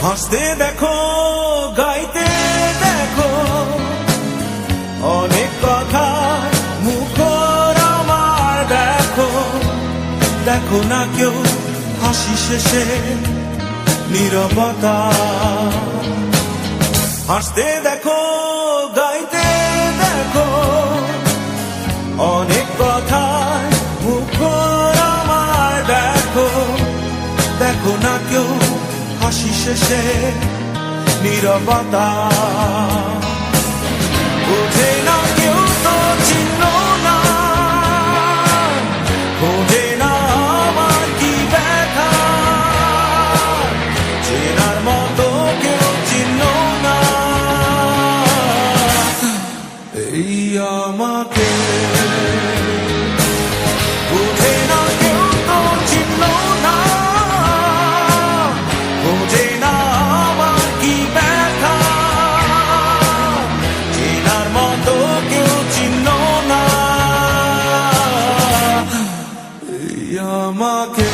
হাসতে দেখো, গাইতে দেখো, অনেক কথা মুখর আমার দেখো। দেখো না কেউ হাসি শেষে নীরবতা। হাসতে দেখো, গাইতে দেখো, অনেক কথা মুখর আমার দেখো। দেখো না কেউ হাসি শেষে নীরবতা। বোঝে না কেউ তো চিহ্ন না, বোঝে না আমার কি ব্যথা। চেনার মতো কেউ চিহ্ন না এই আমাকে। বোঝে না কেউ তো চিহ্ন না, বোঝে না আমার কি ব্যথা। চেনার মতো কেউ চিহ্ন না এই আমাকে।